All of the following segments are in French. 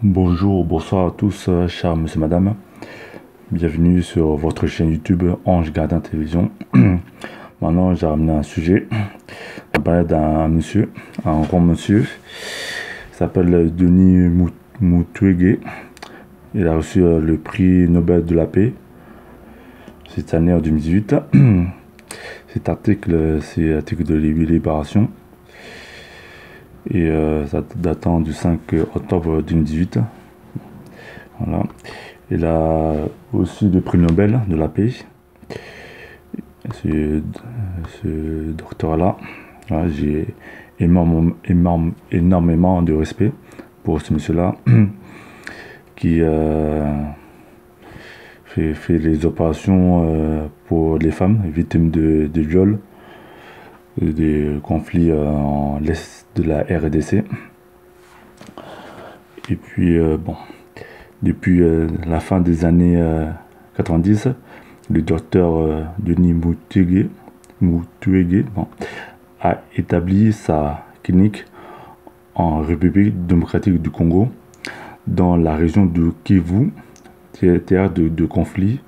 Bonjour, bonsoir à tous, chers monsieur, madame. Bienvenue sur votre chaîne YouTube Ange Gardien Télévision. Maintenant, j'ai ramené un sujet. On va parler d'un monsieur, un grand monsieur. Il s'appelle Denis Mukwege. Il a reçu le prix Nobel de la paix cette année en 2018. C'est article de Libération. Et ça datant du 5 octobre 2018. Voilà. Il a aussi le prix Nobel de la paix. Ce docteur-là, voilà, j'ai énormément de respect pour ce monsieur-là qui fait les opérations pour les femmes victimes de viols, des conflits en l'est de la RDC. Et puis, bon, depuis la fin des années 90, le docteur Denis Mukwege a établi sa clinique en République démocratique du Congo, dans la région de Kivu, théâtre de conflits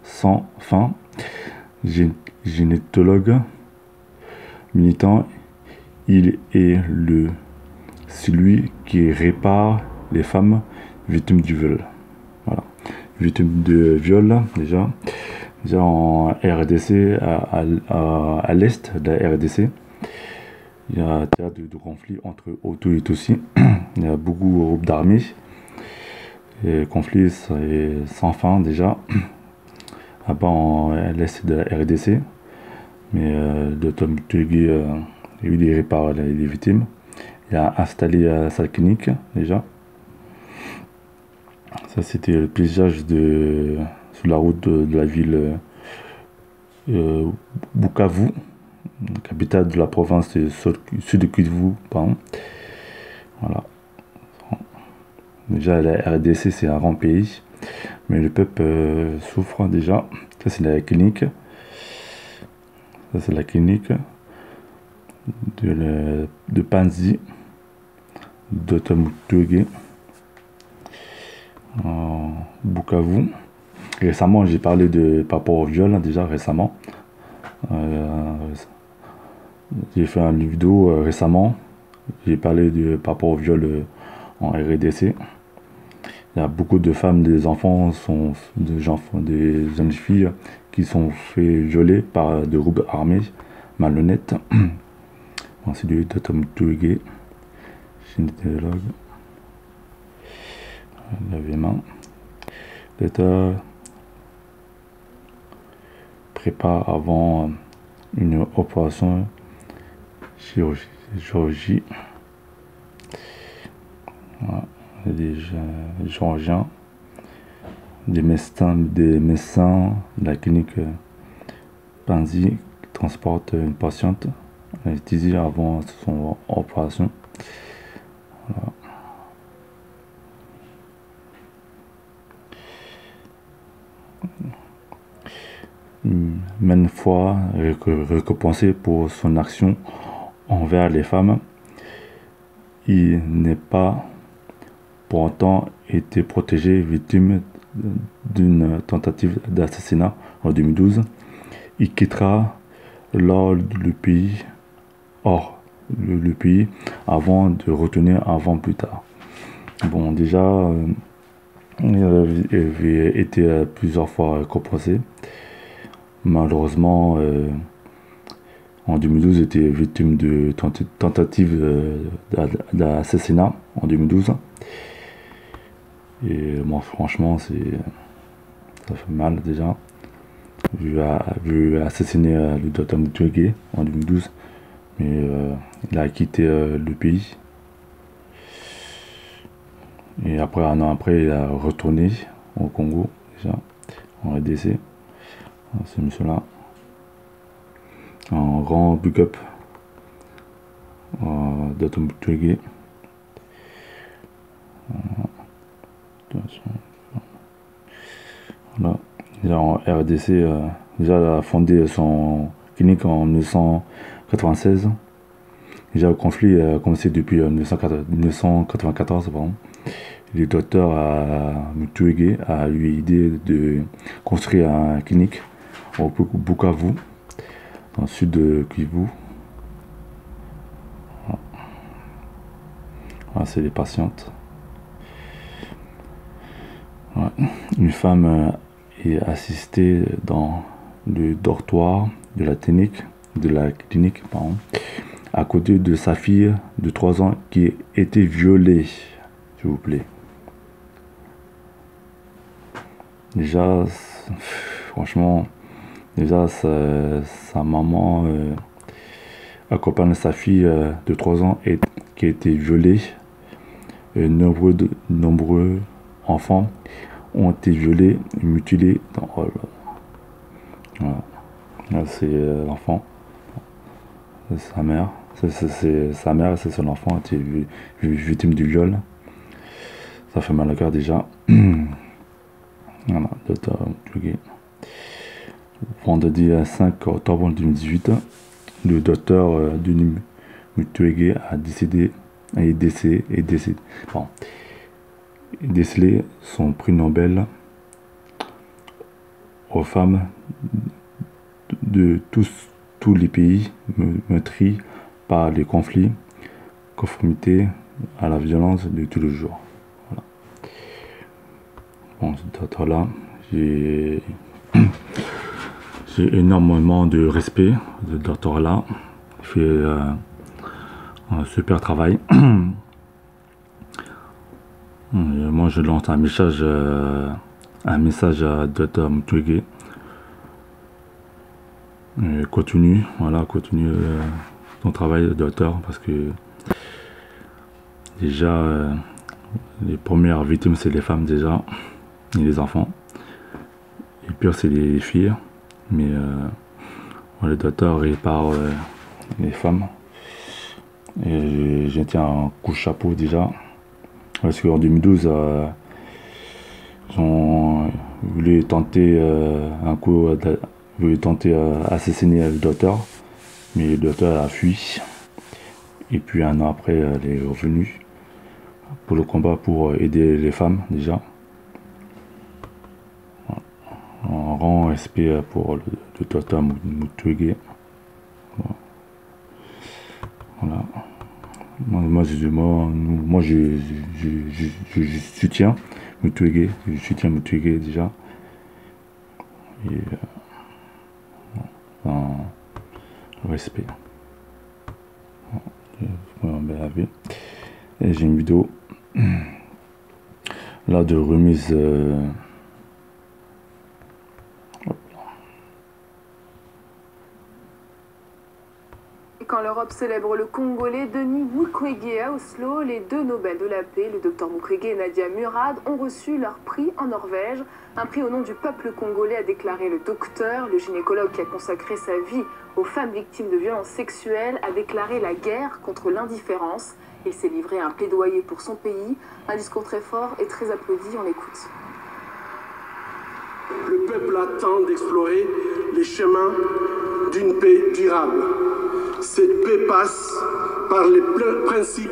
sans fin. Gynécologue militant, il est celui qui répare les femmes victimes du viol. Voilà. Victimes de viol, déjà en RDC, à l'est de la RDC, il y a un théâtre de conflit entre Hutu et Tutsi. Il y a beaucoup de groupes d'armées. Les conflits sans fin déjà, là-bas en l'est de la RDC. Mais Dr Mukwege, il répare les victimes. Il a installé sa clinique déjà. Ça, c'était le paysage sur la route de la ville Bukavu, capitale de la province sud Kivu, pardon. Voilà. Déjà, la RDC, c'est un grand pays, mais le peuple souffre déjà. Ça, c'est la clinique. Ça, c'est la clinique de Panzi, Dr Mukwege, en Bukavu. Récemment, j'ai parlé par rapport au viol, déjà récemment. J'ai fait une vidéo récemment. J'ai parlé par rapport au viol en RDC. Il y a beaucoup de femmes, des enfants, des jeunes filles qui sont fait violer par des groupes armés malhonnêtes. C'est du Dr Mukwege, gynécologue. L'avènement. L'État prépare avant une opération chirurgie. Voilà. Des chirurgiens, des médecins de la clinique Panzi qui transportent une patiente anesthésiée avant son opération. Voilà. Maintes fois récompensé pour son action envers les femmes, il n'est pas pour autant été protégé, victime d'une tentative d'assassinat en 2012. Il quittera le pays avant de retourner avant plus tard. Bon, déjà, il avait été plusieurs fois récompensé. Malheureusement, en 2012, il était victime de tentative d'assassinat en 2012. Et moi, franchement, ça fait mal déjà. Vu assassiner le Dr Mukwege en 2012, mais il a quitté le pays. Et après, un an après, il a retourné au Congo, déjà, en RDC. Ce monsieur-là. Un grand big up Dr Mukwege. Voilà. Déjà en RDC, déjà il a fondé son clinique en 1996. Déjà le conflit a commencé depuis 1994, pardon. Le docteur Mukwege a eu l'idée de construire une clinique au Bukavu, dans le sud de Kivu. Voilà, c'est les patientes. Ouais. Une femme est assistée dans le dortoir de la clinique, pardon, à côté de sa fille de 3 ans qui a été violée, s'il vous plaît. Déjà, franchement, sa maman accompagne sa fille de 3 ans qui a été violée. Nombreux enfants ont été violés et mutilés. Oh là. Voilà. C'est l'enfant, c'est sa mère. C'est sa mère, c'est son enfant, a été victime du viol. Ça fait mal au cœur déjà. Voilà, docteur Mukwege. Vendredi 5 octobre 2018, le docteur Denis Mukwege a décelé son prix Nobel aux femmes de tous les pays meurtris par les conflits, conformité à la violence de tous les jours. Voilà. Bon, ce docteur-là, j'ai énormément de respect de ce docteur-là. Il fait un super travail. Moi, je lance un message à Dr Mukwege. Continue ton travail de docteur, parce que déjà les premières victimes c'est les femmes déjà et les enfants, et pire c'est les filles, mais le docteur répare les femmes, et je tiens un coup de chapeau déjà, parce qu'en 2012 ils ont voulu tenter assassiner le docteur, mais le docteur a fui, et puis un an après elle est revenue pour le combat pour aider les femmes déjà. Un grand respect pour le docteur Mukwege. Voilà. Moi je soutiens Mukwege, déjà. Et respect. Et j'ai une vidéo là de remise. Quand l'Europe célèbre le Congolais Denis Mukwege à Oslo, les 2 Nobel de la paix, le docteur Mukwege et Nadia Murad, ont reçu leur prix en Norvège. Un prix au nom du peuple congolais, a déclaré le docteur. Le gynécologue qui a consacré sa vie aux femmes victimes de violences sexuelles a déclaré la guerre contre l'indifférence. Il s'est livré à un plaidoyer pour son pays. Un discours très fort et très applaudi, on l'écoute. Le peuple attend d'explorer les chemins d'une paix durable. Cette paix passe par les principes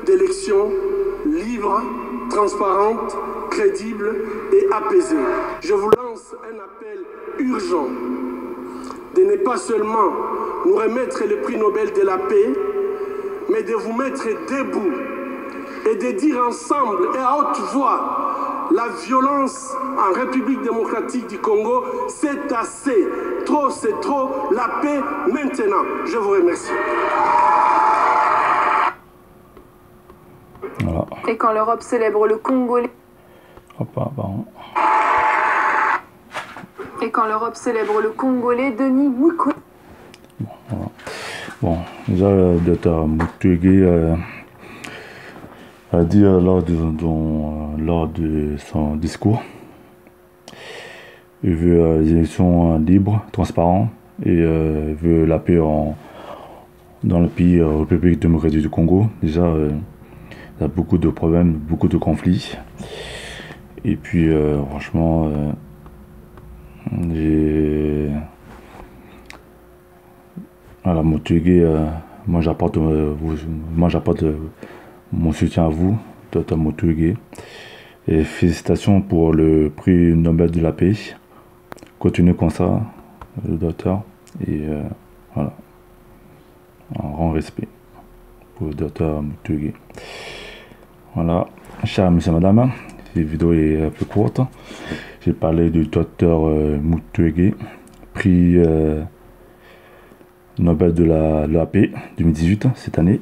d'élections libres, transparentes, crédibles et apaisées. Je vous lance un appel urgent de ne pas seulement nous remettre le prix Nobel de la paix, mais de vous mettre debout et de dire ensemble et à haute voix: la violence en République démocratique du Congo, c'est assez. Trop, c'est trop. La paix maintenant. Je vous remercie. Voilà. Et quand l'Europe célèbre le Congolais... Et quand l'Europe célèbre le Congolais Denis Mukwege... Bon, déjà le docteur Mukwege a dit lors de son discours, il veut des élections libres, transparentes, et veut la paix dans le pays République démocratique du Congo. Déjà, il y a beaucoup de problèmes, beaucoup de conflits. Et puis, franchement, voilà, Mukwege, moi j'apporte mon soutien à vous, Dr Mukwege. Et félicitations pour le prix Nobel de la paix. Continuez comme ça, le docteur. Et voilà. Un grand respect pour le docteur Mukwege. Voilà, chers messieurs, madame, cette vidéo est un peu courte. J'ai parlé du docteur Mukwege, prix Nobel de la paix 2018, cette année,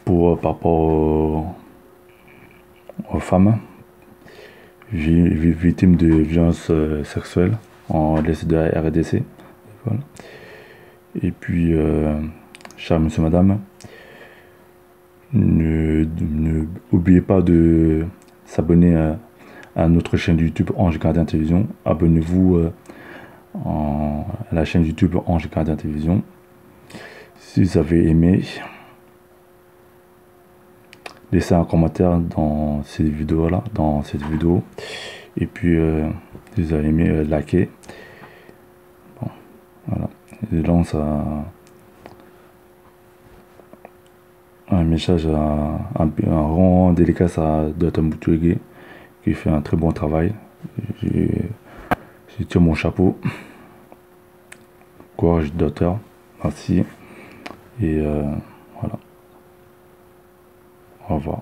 par rapport aux femmes victimes de violences sexuelles en l'Est de la RDC. Voilà. Et puis, chers messieurs, madame, n'oubliez pas de s'abonner à notre chaîne YouTube Ange Gardien Télévision. Abonnez-vous à la chaîne YouTube Ange Gardien Télévision. Si vous avez aimé, laissez un commentaire dans cette vidéo là, et puis si vous avez aimé, likez. Bon, voilà. Je lance un message, un grand dédicace à Dr Mukwege qui fait un très bon travail. Je tire mon chapeau. Courage, docteur. Merci. Et voilà. Au revoir.